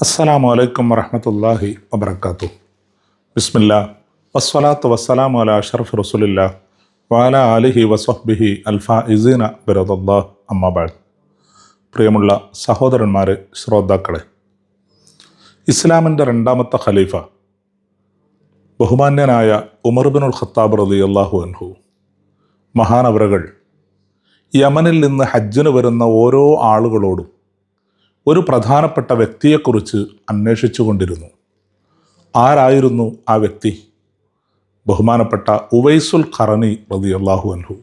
അസ്സലാമു അലൈക്കും വറഹ്മത്തുള്ളാഹി വബറകാതുഹു. ബിസ്മില്ലാ വസ്സലാത്തു വസ്സലാമു അലാ അഷ്റഫി റസൂലില്ലാ വഅലാ ആലിഹി വസ്വഹ്ബിഹി അൽഫായിസീന ബിറദല്ലാഹ് അമ്മാ ബഅദ്. പ്രിയമുള്ള സഹോദരന്മാരെ, ശ്രോതാക്കളെ, ഇസ്ലാമിൻ്റെ രണ്ടാമത്തെ ഖലീഫ ബഹുമാന്യനായ ഉമർ ഇബ്നുൽ ഖത്താബ് റളിയല്ലാഹു അൻഹു മഹാനവറുകൾ യമനിൽ നിന്ന് ഹജ്ജിന് വരുന്ന ഓരോ ആളുകളോടും ഒരു പ്രധാനപ്പെട്ട വ്യക്തിയെക്കുറിച്ച് അന്വേഷിച്ചു കൊണ്ടിരുന്നു. ആരായിരുന്നു ആ വ്യക്തി? ബഹുമാനപ്പെട്ട ഉവൈസുൽ ഖറനി റളിയല്ലാഹു അൻഹു.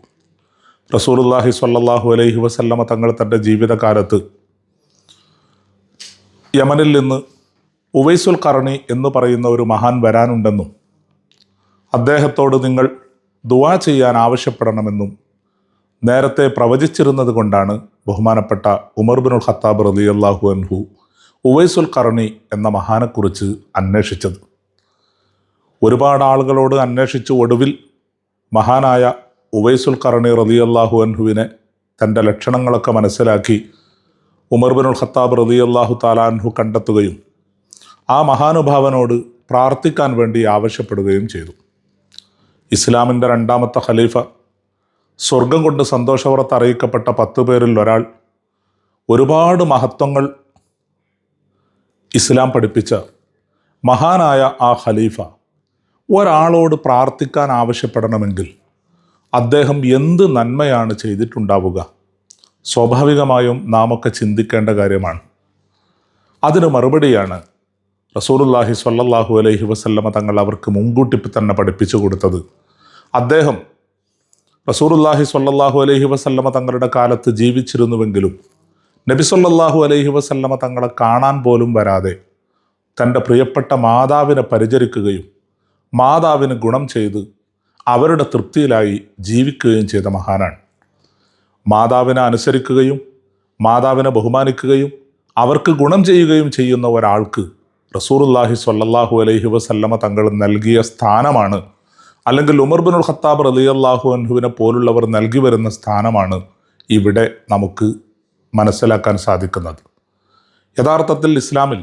റസൂലുള്ളാഹി സ്വല്ലല്ലാഹു അലൈഹി വസല്ലമ തങ്ങൾ തൻ്റെ ജീവിതകാലത്ത് യമനിൽ നിന്ന് ഉവൈസുൽ ഖറനി എന്ന് പറയുന്ന ഒരു മഹാൻ വരാനുണ്ടെന്നും അദ്ദേഹത്തോട് നിങ്ങൾ ദുആ ചെയ്യാൻ ആവശ്യപ്പെടണമെന്നും നേരത്തെ പ്രവചിച്ചിരുന്നത് കൊണ്ടാണ് ബഹുമാനപ്പെട്ട ഉമർ ഇബ്നുൽ ഖത്താബ് റളിയല്ലാഹു അൻഹു ഉവൈസുൽ ഖറനി എന്ന മഹാനെക്കുറിച്ച് അന്വേഷിച്ചത്. ഒരുപാട് ആളുകളോട് അന്വേഷിച്ച് ഒടുവിൽ മഹാനായ ഉവൈസുൽ ഖറനി റളിയല്ലാഹു അൻഹുവിനെ തൻ്റെ ലക്ഷണങ്ങളൊക്കെ മനസ്സിലാക്കി ഉമർ ഇബ്നുൽ ഖത്താബ് റളിയല്ലാഹു തആല അൻഹു കണ്ടെത്തുകയും ആ മഹാനുഭാവനോട് പ്രാർത്ഥിക്കാൻ വേണ്ടി ആവശ്യപ്പെടുകയും ചെയ്തു. ഇസ്ലാമിൻ്റെ രണ്ടാമത്തെ ഖലീഫ, സ്വർഗം കൊണ്ട് സന്തോഷവാർത്ത അറിയിക്കപ്പെട്ട 10 പേരിൽ ഒരാൾ, ഒരുപാട് മഹത്വങ്ങൾ ഇസ്ലാം പഠിപ്പിച്ച മഹാനായ ആ ഖലീഫ ഒരാളോട് പ്രാർത്ഥിക്കാൻ ആവശ്യപ്പെടണമെങ്കിൽ അദ്ദേഹം എന്ത് നന്മയാണ് ചെയ്തിട്ടുണ്ടാവുക? സ്വാഭാവികമായും നാമൊക്കെ ചിന്തിക്കേണ്ട കാര്യമാണ്. അതിന് മറുപടിയാണ് റസൂലുള്ളാഹി സ്വല്ലല്ലാഹു അലൈഹി വസല്ലമ തങ്ങൾ അവർക്ക് മുൻകൂട്ടി തന്നെ പഠിപ്പിച്ചു കൊടുത്തത്. അദ്ദേഹം റസൂലുള്ളാഹി സ്വല്ലല്ലാഹു അലൈഹി വസല്ലമ തങ്ങളുടെ കാലത്ത് ജീവിച്ചിരുന്നുവെങ്കിലും നബി സ്വല്ലല്ലാഹു അലൈഹി വസല്ലമ തങ്ങളെ കാണാൻ പോലും വരാതെ തൻ്റെ പ്രിയപ്പെട്ട മാതാവിനെ പരിചരിക്കുകയും മാതാവിന് ഗുണം ചെയ്ത് അവരുടെ തൃപ്തിയിലായി ജീവിക്കുകയും ചെയ്ത മഹാനാണ്. മാതാവിനെ അനുസരിക്കുകയും മാതാവിനെ ബഹുമാനിക്കുകയും അവർക്ക് ഗുണം ചെയ്യുകയും ചെയ്യുന്ന ഒരാൾക്ക് റസൂലുള്ളാഹി സ്വല്ലല്ലാഹു അലൈഹി വസല്ലമ തങ്ങൾ നൽകിയ സ്ഥാനമാണ്, അല്ലെങ്കിൽ ഉമർ ഇബ്നുൽ ഖത്താബ് റളിയല്ലാഹു അൻഹുവിനെ പോലുള്ളവർ നൽകി വരുന്ന സ്ഥാനമാണ് ഇവിടെ നമുക്ക് മനസ്സിലാക്കാൻ സാധിക്കുന്നത്. യഥാർത്ഥത്തിൽ ഇസ്ലാമിൽ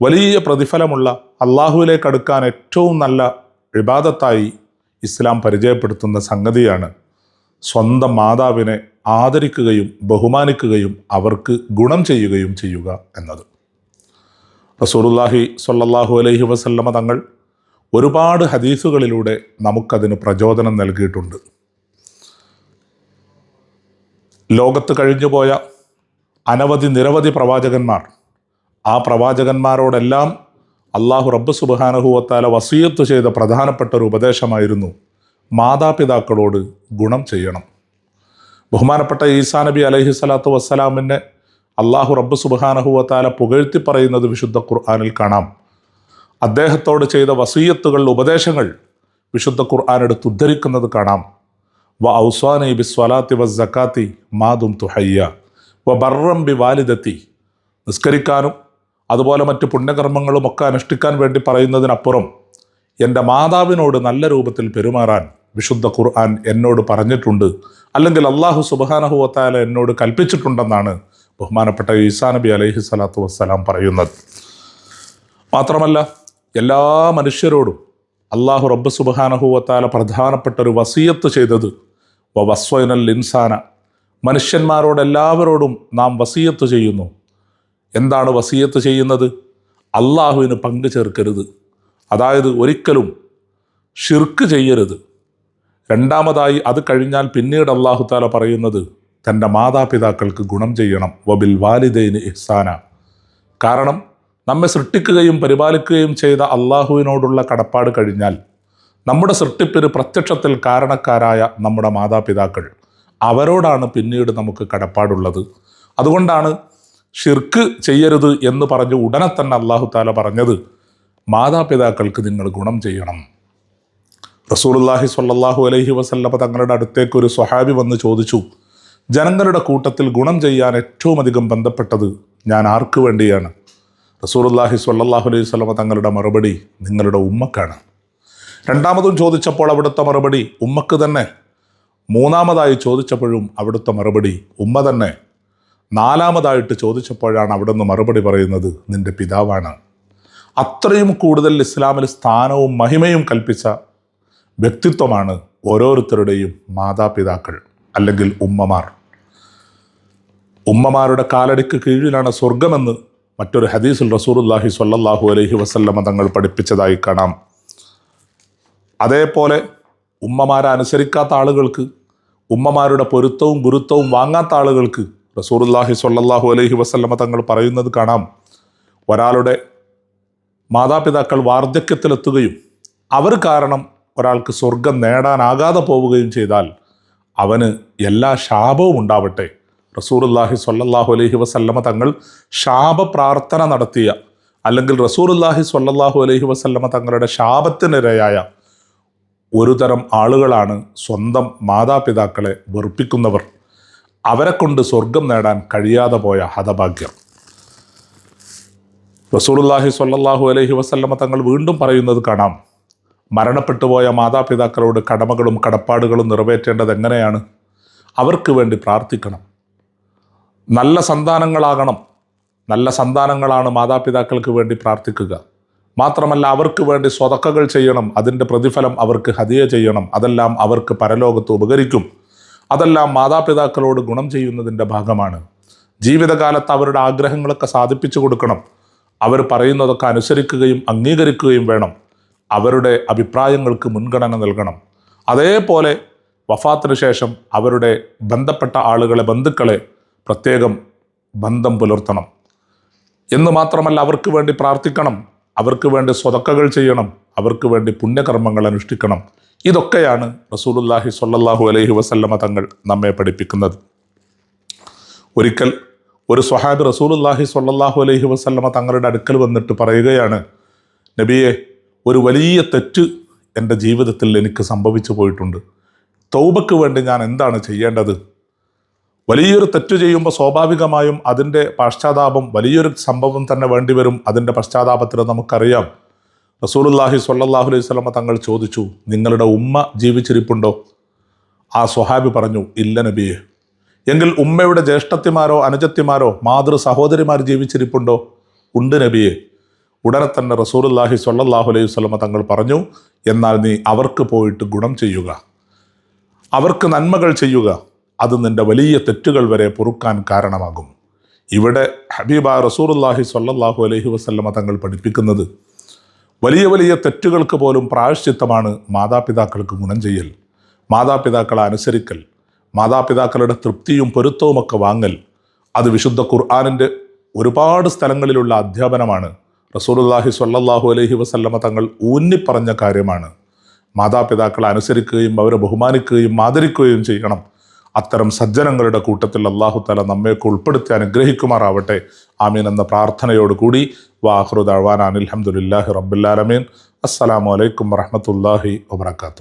വലിയ പ്രതിഫലമുള്ള, അള്ളാഹുവിലേക്ക് അടുക്കാൻ ഏറ്റവും നല്ല ഇബാദത്തായി ഇസ്ലാം പരിചയപ്പെടുത്തുന്ന സംഗതിയാണ് സ്വന്തം മാതാവിനെ ആദരിക്കുകയും ബഹുമാനിക്കുകയും അവർക്ക് ഗുണം ചെയ്യുകയും ചെയ്യുക എന്നത്. റസൂലുള്ളാഹി സ്വല്ലല്ലാഹു അലൈഹി വസല്ലമ തങ്ങൾ ഒരുപാട് ഹദീസുകളിലൂടെ നമുക്കതിന് പ്രചോദനം നൽകിയിട്ടുണ്ട്. ലോകത്ത് കഴിഞ്ഞുപോയ നിരവധി പ്രവാചകന്മാർ, ആ പ്രവാചകന്മാരോടെല്ലാം അള്ളാഹു റബ്ബ് സുബ്ഹാനഹു വ തആല വസിയത്ത് ചെയ്ത പ്രധാനപ്പെട്ട ഒരു ഉപദേശമായിരുന്നു മാതാപിതാക്കളോട് ഗുണം ചെയ്യണം. ബഹുമാനപ്പെട്ട ഈസാ നബി അലൈഹി സ്വലാത്തു വസ്സലാമിനെ അള്ളാഹു റബ്ബ് സുബ്ഹാനഹു വ തആല പുകഴ്ത്തി പറയുന്നത് വിശുദ്ധ ഖുർആനിൽ കാണാം. അദ്ദേഹത്തോട് ചെയ്ത വസിയത്തുകൾ, ഉപദേശങ്ങൾ വിശുദ്ധ ഖുർആൻ എടുത്ത് ഉദ്ധരിക്കുന്നത് കാണാം. വ ഔസ്വാനി ബിസ്വലാത്തി വസ്സകാത്തി മാ ദുംതു ഹയ്യ വ ബർറം ബി വാലിദത്തി. നിസ്കരിക്കാനും അതുപോലെ മറ്റ് പുണ്യകർമ്മങ്ങളും ഒക്കെ അനുഷ്ഠിക്കാൻ വേണ്ടി പറയുന്നതിനപ്പുറം എൻ്റെ മാതാവിനോട് നല്ല രൂപത്തിൽ പെരുമാറാൻ വിശുദ്ധ ഖുർആൻ എന്നോട് പറഞ്ഞിട്ടുണ്ട്, അല്ലെങ്കിൽ അള്ളാഹു സുബ്ഹാനഹു വ തആല എന്നോട് കൽപ്പിച്ചിട്ടുണ്ടെന്നാണ് ബഹുമാനപ്പെട്ട ഈസാ നബി അലൈഹി സ്വലാത്തു വസ്സലാം പറയുന്നത്. മാത്രമല്ല, എല്ലാ മനുഷ്യരോടും അള്ളാഹു റബ്ബ് സുബ്ഹാനഹു വ തആല പ്രധാനപ്പെട്ട ഒരു വസിയത്ത് ചെയ്തത് വ വസ്വൈനൽ ഇൻസാന, മനുഷ്യന്മാരോടെല്ലാവരോടും നാം വസിയത്ത് ചെയ്യുന്നു. എന്താണ് വസിയത്ത് ചെയ്യുന്നത്? അള്ളാഹുവിന് പങ്കു ചേർക്കരുത്, അതായത് ഒരിക്കലും ഷിർക്ക് ചെയ്യരുത്. രണ്ടാമതായി അത് കഴിഞ്ഞാൽ പിന്നീട് അള്ളാഹു തആല പറയുന്നത് തൻ്റെ മാതാപിതാക്കൾക്ക് ഗുണം ചെയ്യണം. വബിൽ വാലിദൈനി ഇഹ്സാന. കാരണം നമ്മെ സൃഷ്ടിക്കുകയും പരിപാലിക്കുകയും ചെയ്ത അള്ളാഹുവിനോടുള്ള കടപ്പാട് കഴിഞ്ഞാൽ നമ്മുടെ സൃഷ്ടിപ്പിന് പ്രത്യക്ഷത്തിൽ കാരണക്കാരായ നമ്മുടെ മാതാപിതാക്കൾ, അവരോടാണ് പിന്നീട് നമുക്ക് കടപ്പാടുള്ളത്. അതുകൊണ്ടാണ് ഷിർക്ക് ചെയ്യരുത് എന്ന് പറഞ്ഞ് ഉടനെ തന്നെ അള്ളാഹു തആല പറഞ്ഞത് മാതാപിതാക്കൾക്ക് നിങ്ങൾ ഗുണം ചെയ്യണം. റസൂലുള്ളാഹി സ്വല്ലല്ലാഹു അലൈഹി വസല്ലമ തങ്ങളുടെ അടുത്തേക്ക് ഒരു സ്വഹാബി വന്ന് ചോദിച്ചു, ജനങ്ങളുടെ കൂട്ടത്തിൽ ഗുണം ചെയ്യാൻ ഏറ്റവും അധികം ബന്ധപ്പെട്ടത് ഞാൻ ആർക്ക് വേണ്ടിയാണ്? റസൂലുള്ളാഹി സ്വല്ലല്ലാഹു അലൈഹി വസല്ലമ തങ്ങളുടെ മറുപടി നിങ്ങളുടെ ഉമ്മക്കാണ്. രണ്ടാമതും ചോദിച്ചപ്പോൾ അവിടുത്തെ മറുപടി ഉമ്മക്ക് തന്നെ. മൂന്നാമതായി ചോദിച്ചപ്പോഴും അവിടുത്തെ മറുപടി ഉമ്മ തന്നെ. നാലാമതായിട്ട് ചോദിച്ചപ്പോഴാണ് അവിടെ നിന്ന് മറുപടി പറയുന്നത് നിന്റെ പിതാവാണ്. അത്രയും കൂടുതൽ ഇസ്ലാമിൽ സ്ഥാനവും മഹിമയും കൽപ്പിച്ച വ്യക്തിത്വമാണ് ഓരോരുത്തരുടെയും മാതാപിതാക്കൾ അല്ലെങ്കിൽ ഉമ്മമാർ. ഉമ്മമാരുടെ കാലടിക്ക് കീഴിലാണ് സ്വർഗമെന്ന് മറ്റൊരു ഹദീസിൽ റസൂലുള്ളാഹി സ്വല്ലല്ലാഹു അലൈഹി വസല്ലമ തങ്ങൾ പഠിപ്പിച്ചതായി കാണാം. അതേപോലെ ഉമ്മമാരെ അനുസരിക്കാത്ത ആളുകൾക്ക്, ഉമ്മമാരുടെ പൊരുത്തവും ഗുരുത്വവും വാങ്ങാത്ത ആളുകൾക്ക് റസൂലുള്ളാഹി സ്വല്ലല്ലാഹു അലൈഹി വസല്ലമ തങ്ങൾ പറയുന്നത് കാണാം. ഒരാളുടെ മാതാപിതാക്കൾ വാർദ്ധക്യത്തിലെത്തുകയും അവർ കാരണം ഒരാൾക്ക് സ്വർഗം നേടാനാകാതെ പോവുകയും ചെയ്താൽ അവന് എല്ലാ ശാപവും ഉണ്ടാവട്ടെ. റസൂലുള്ളാഹി സ്വല്ലല്ലാഹു അലൈഹി വസല്ലമ തങ്ങൾ ശാപപ്രാർത്ഥന നടത്തിയ, അല്ലെങ്കിൽ റസൂലുള്ളാഹി സ്വല്ലല്ലാഹു അലൈഹി വസല്ലമ തങ്ങളുടെ ശാപത്തിനിരയായ ഒരു തരം ആളുകളാണ് സ്വന്തം മാതാപിതാക്കളെ വെറുപ്പിക്കുന്നവർ. അവരെ കൊണ്ട് സ്വർഗം നേടാൻ കഴിയാതെ പോയ ഹതഭാഗ്യം. റസൂലുള്ളാഹി സ്വല്ലല്ലാഹു അലൈഹി വസല്ലമ തങ്ങൾ വീണ്ടും പറയുന്നത് കാണാം, മരണപ്പെട്ടുപോയ മാതാപിതാക്കളോട് കടമകളും കടപ്പാടുകളും നിറവേറ്റേണ്ടത് എങ്ങനെയാണ്? അവർക്ക് വേണ്ടി പ്രാർത്ഥിക്കണം. നല്ല സന്താനങ്ങളാകണം. നല്ല സന്താനങ്ങളാണ് മാതാപിതാക്കൾക്ക് വേണ്ടി പ്രാർത്ഥിക്കുക. മാത്രമല്ല അവർക്ക് വേണ്ടി സ്വതക്കകൾ ചെയ്യണം. അതിൻ്റെ പ്രതിഫലം അവർക്ക് ഹദിയ ചെയ്യണം. അതെല്ലാം അവർക്ക് പരലോകത്ത് ഉപകരിക്കും. അതെല്ലാം മാതാപിതാക്കളോട് ഗുണം ചെയ്യുന്നതിൻ്റെ ഭാഗമാണ്. ജീവിതകാലത്ത് അവരുടെ ആഗ്രഹങ്ങളൊക്കെ സാധിപ്പിച്ചു കൊടുക്കണം. അവർ പറയുന്നതൊക്കെ അനുസരിക്കുകയും അംഗീകരിക്കുകയും വേണം. അവരുടെ അഭിപ്രായങ്ങൾക്ക് മുൻഗണന നൽകണം. അതേപോലെ വഫാത്തിന് ശേഷം അവരുടെ ബന്ധപ്പെട്ട ആളുകളെ, ബന്ധുക്കളെ പ്രത്യേകം ബന്ധം പുലർത്തണം എന്ന് മാത്രമല്ല അവർക്ക് വേണ്ടി പ്രാർത്ഥിക്കണം, അവർക്ക് വേണ്ടി സ്വതക്കകൾ ചെയ്യണം, അവർക്ക് വേണ്ടി പുണ്യകർമ്മങ്ങൾ അനുഷ്ഠിക്കണം. ഇതൊക്കെയാണ് റസൂലുള്ളാഹി സ്വല്ലല്ലാഹു അലൈഹി വസല്ലമ തങ്ങൾ നമ്മെ പഠിപ്പിക്കുന്നത്. ഒരിക്കൽ ഒരു സ്വഹാബി റസൂലുള്ളാഹി സ്വല്ലല്ലാഹു അലൈഹി വസല്ലമ തങ്ങളുടെ അടുക്കൽ വന്നിട്ട് പറയുകയാണ്, നബിയെ, ഒരു വലിയ തെറ്റ് എൻ്റെ ജീവിതത്തിൽ എനിക്ക് സംഭവിച്ചു പോയിട്ടുണ്ട്. തൗബക്ക് വേണ്ടി ഞാൻ എന്താണ് ചെയ്യേണ്ടത്? വലിയൊരു തെറ്റ് ചെയ്യുമ്പോൾ സ്വാഭാവികമായും അതിൻ്റെ പശ്ചാത്താപം, വലിയൊരു സംഭവം തന്നെ വേണ്ടിവരും. അതിൻ്റെ പശ്ചാത്താപത്തിന് നമുക്കറിയാം. റസൂലുള്ളാഹി സ്വല്ലല്ലാഹു അലൈഹി വസല്ലമ തങ്ങൾ ചോദിച്ചു, നിങ്ങളുടെ ഉമ്മ ജീവിച്ചിരിപ്പുണ്ടോ? ആ സ്വഹാബി പറഞ്ഞു, ഇല്ല നബിയെ. എങ്കിൽ ഉമ്മയുടെ ജ്യേഷ്ഠത്തിമാരോ അനുജത്തിമാരോ മാതൃ സഹോദരിമാർ ജീവിച്ചിരിപ്പുണ്ടോ? ഉണ്ട് നബിയെ. ഉടനെ തന്നെ റസൂലുള്ളാഹി സ്വല്ലല്ലാഹു അലൈഹി വസല്ലമ തങ്ങൾ പറഞ്ഞു, എന്നാൽ നീ അവർക്ക് പോയിട്ട് ഗുണം ചെയ്യുക, അവർക്ക് നന്മകൾ ചെയ്യുക. അത് നിൻ്റെ വലിയ തെറ്റുകൾ വരെ പൊറുക്കാൻ കാരണമാകും. ഇവിടെ ഹബീബ റസൂലുള്ളാഹി സ്വല്ലല്ലാഹു അലൈഹി വസല്ലമ തങ്ങൾ പഠിപ്പിക്കുന്നത് വലിയ വലിയ തെറ്റുകൾക്ക് പോലും പ്രായശ്ചിത്തമാണ് മാതാപിതാക്കൾക്ക് ഗുണം ചെയ്യൽ, മാതാപിതാക്കളെ അനുസരിക്കൽ, മാതാപിതാക്കളുടെ തൃപ്തിയും പൊരുത്തവുമൊക്കെ വാങ്ങൽ. അത് വിശുദ്ധ ഖുർആനിൻ്റെ ഒരുപാട് സ്ഥലങ്ങളിലുള്ള അധ്യാപനമാണ്. റസൂലുള്ളാഹി സ്വല്ലല്ലാഹു അലൈഹി വസല്ലമ തങ്ങൾ ഊന്നിപ്പറഞ്ഞ കാര്യമാണ്. മാതാപിതാക്കളെ അനുസരിക്കുകയും അവരെ ബഹുമാനിക്കുകയും ആദരിക്കുകയും ചെയ്യണം. അത്തരം സജ്ജനങ്ങളുടെ കൂട്ടത്തിൽ അല്ലാഹു തആല നമ്മയൊക്കെ ഉൾപ്പെടുത്തി അനുഗ്രഹിക്കുമാറാവട്ടെ. ആമീൻ എന്ന പ്രാർത്ഥനയോടുകൂടി വാഖിറു ദഅ്വാനാ അൽഹംദുലില്ലാഹി റബ്ബിൽ ആലമീൻ. അസ്സലാമു അലൈക്കും വറഹ്മത്തുള്ളാഹി വബറകാതുഹു.